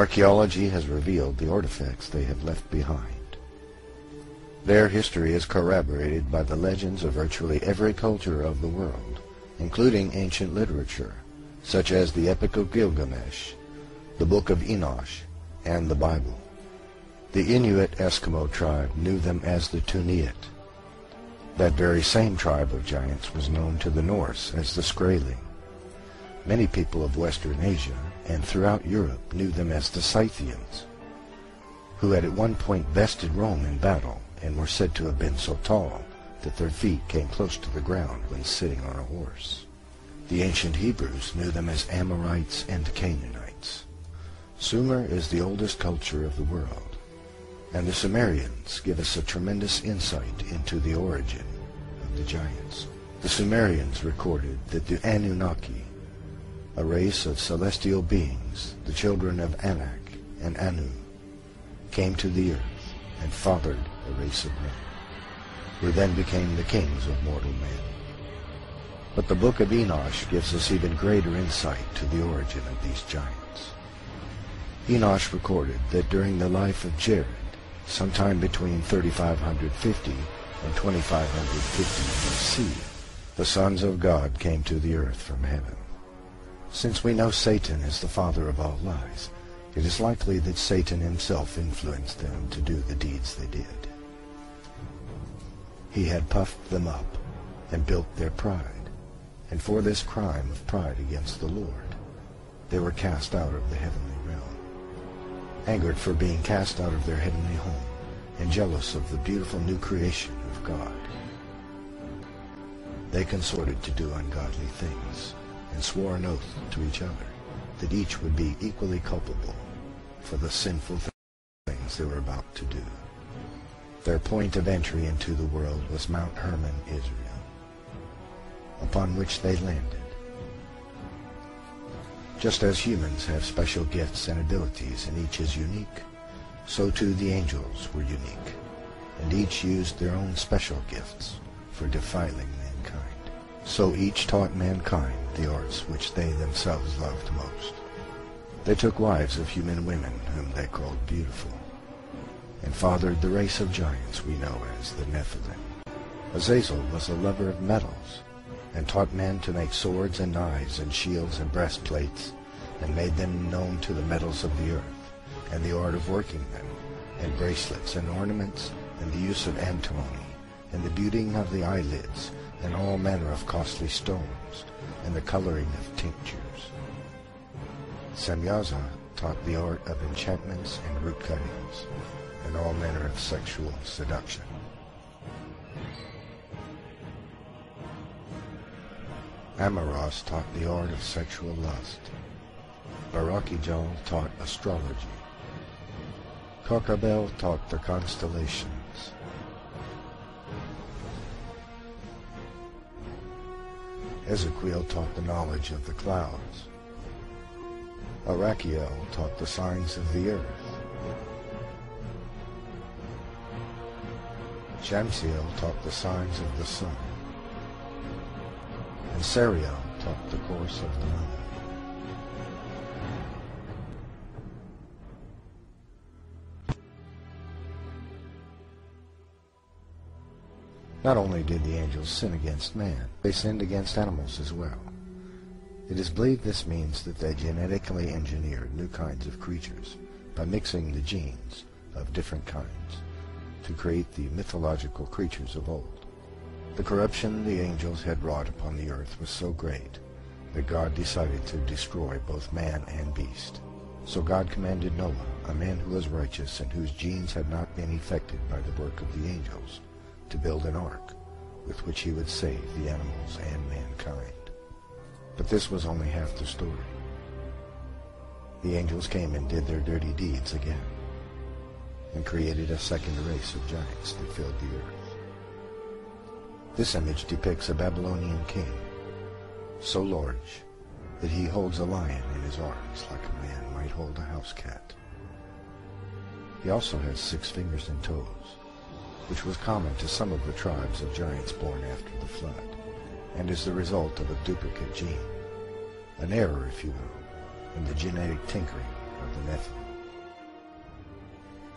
Archaeology has revealed the artifacts they have left behind. Their history is corroborated by the legends of virtually every culture of the world, including ancient literature, such as the Epic of Gilgamesh, the Book of Enosh, and the Bible. The Inuit Eskimo tribe knew them as the Tuniat. That very same tribe of giants was known to the Norse as the Skraeling. Many people of Western Asia and throughout Europe knew them as the Scythians, who had at one point bested Rome in battle and were said to have been so tall that their feet came close to the ground when sitting on a horse. The ancient Hebrews knew them as Amorites and Canaanites. Sumer is the oldest culture of the world, and the Sumerians give us a tremendous insight into the origin of the giants. The Sumerians recorded that the Anunnaki, a race of celestial beings, the children of Anak and Anu, came to the earth and fathered a race of men, who then became the kings of mortal men. But the Book of Enosh gives us even greater insight to the origin of these giants. Enosh recorded that during the life of Jared, sometime between 3550 and 2550 BC, the sons of God came to the earth from heaven. Since we know Satan is the father of all lies, it is likely that Satan himself influenced them to do the deeds they did. He had puffed them up and built their pride, and for this crime of pride against the Lord, they were cast out of the heavenly realm. Angered for being cast out of their heavenly home, and jealous of the beautiful new creation of God, they consorted to do ungodly things, and swore an oath to each other that each would be equally culpable for the sinful things they were about to do. Their point of entry into the world was Mount Hermon, Israel, upon which they landed. Just as humans have special gifts and abilities and each is unique, so too the angels were unique, and each used their own special gifts for defiling mankind. So each taught mankind the arts which they themselves loved most. They took wives of human women whom they called beautiful, and fathered the race of giants we know as the Nefelim. Azazel was a lover of metals, and taught men to make swords and knives and shields and breastplates, and made them known to the metals of the earth, and the art of working them, and bracelets and ornaments, and the use of antimony, and the beading of the eyelids, and all manner of costly stones, and the coloring of tinctures. Semyaza taught the art of enchantments and root cuttings, and all manner of sexual seduction. Amaros taught the art of sexual lust. Barakijal taught astrology. Kokabel taught the constellations. Ezekiel taught the knowledge of the clouds. Arachiel taught the signs of the earth. Shamsiel taught the signs of the sun. And Sariel taught the course of the moon. Not only did the angels sin against man, they sinned against animals as well. It is believed this means that they genetically engineered new kinds of creatures by mixing the genes of different kinds to create the mythological creatures of old. The corruption the angels had wrought upon the earth was so great that God decided to destroy both man and beast. So God commanded Noah, a man who was righteous and whose genes had not been affected by the work of the angels, to build an ark with which he would save the animals and mankind. But this was only half the story. The angels came and did their dirty deeds again, and created a second race of giants that filled the earth. This image depicts a Babylonian king, so large that he holds a lion in his arms like a man might hold a house cat. He also has 6 fingers and toes, which was common to some of the tribes of giants born after the flood, and is the result of a duplicate gene, an error, if you will, in the genetic tinkering of the Nephilim.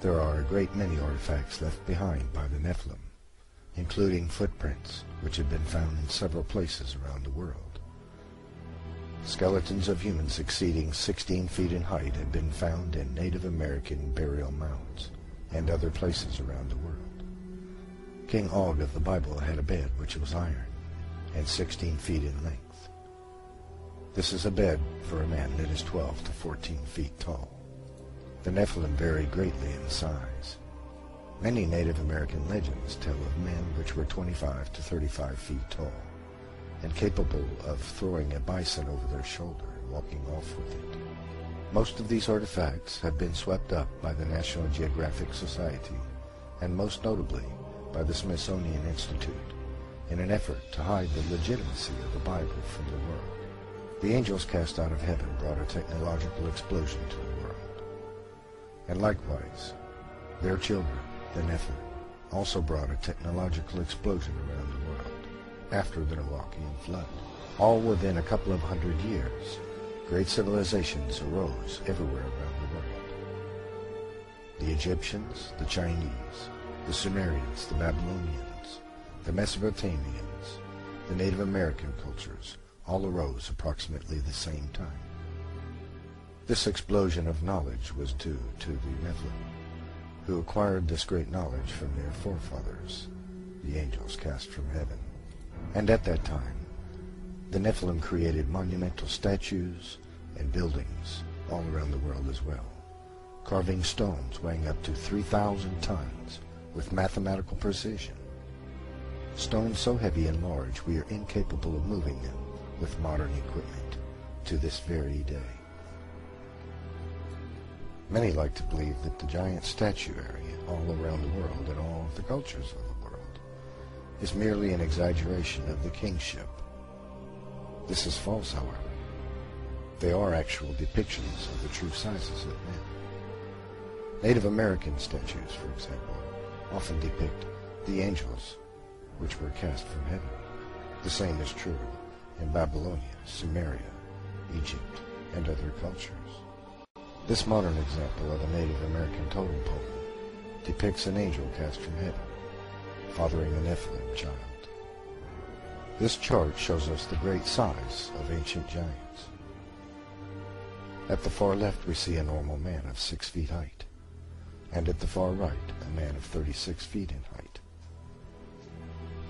There are a great many artifacts left behind by the Nephilim, including footprints which have been found in several places around the world. Skeletons of humans exceeding 16 feet in height have been found in Native American burial mounds and other places around the world. King Og of the Bible had a bed which was iron and 16 feet in length. This is a bed for a man that is 12 to 14 feet tall. The Nephilim vary greatly in size. Many Native American legends tell of men which were 25 to 35 feet tall and capable of throwing a bison over their shoulder and walking off with it. Most of these artifacts have been swept up by the National Geographic Society, and most notably by the Smithsonian Institute, in an effort to hide the legitimacy of the Bible from the world. The angels cast out of heaven brought a technological explosion to the world. And likewise, their children, the Nephilim, also brought a technological explosion around the world after the Noachian flood. All within a couple of 100 years, great civilizations arose everywhere around the world. The Egyptians, the Chinese, the Sumerians, the Babylonians, the Mesopotamians, the Native American cultures all arose approximately the same time. This explosion of knowledge was due to the Nephilim, who acquired this great knowledge from their forefathers, the angels cast from heaven. And at that time, the Nephilim created monumental statues and buildings all around the world as well, carving stones weighing up to 3,000 tons with mathematical precision. Stones so heavy and large we are incapable of moving them with modern equipment to this very day. Many like to believe that the giant statuary all around the world and all of the cultures of the world is merely an exaggeration of the kingship. This is false, however. They are actual depictions of the true sizes of men. Native American statues, for example, often depict the angels which were cast from heaven. The same is true in Babylonia, Sumeria, Egypt, and other cultures. This modern example of a Native American totem pole depicts an angel cast from heaven, fathering a Nephilim child. This chart shows us the great size of ancient giants. At the far left we see a normal man of 6 feet height, and at the far right a man of 36 feet in height.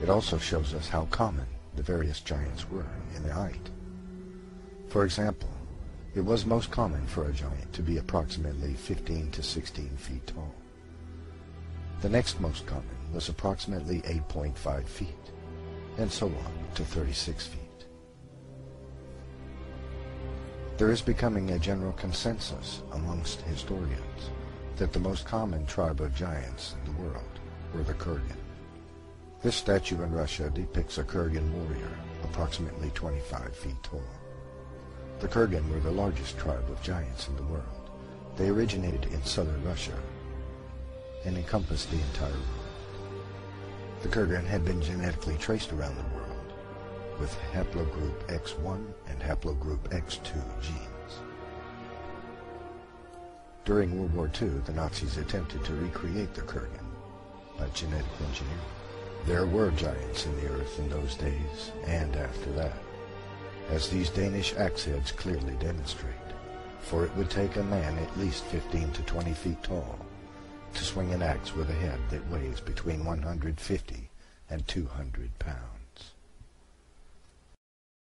It also shows us how common the various giants were in their height. For example, it was most common for a giant to be approximately 15 to 16 feet tall. The next most common was approximately 8.5 feet, and so on to 36 feet. There is becoming a general consensus amongst historians that the most common tribe of giants in the world were the Kurgan. This statue in Russia depicts a Kurgan warrior approximately 25 feet tall. The Kurgan were the largest tribe of giants in the world. They originated in southern Russia and encompassed the entire world. The Kurgan had been genetically traced around the world with haplogroup X1 and haplogroup X2 genes. During World War II, the Nazis attempted to recreate the Kurgan by genetic engineering. There were giants in the earth in those days and after that, as these Danish axe heads clearly demonstrate, for it would take a man at least 15 to 20 feet tall to swing an axe with a head that weighs between 150 and 200 pounds.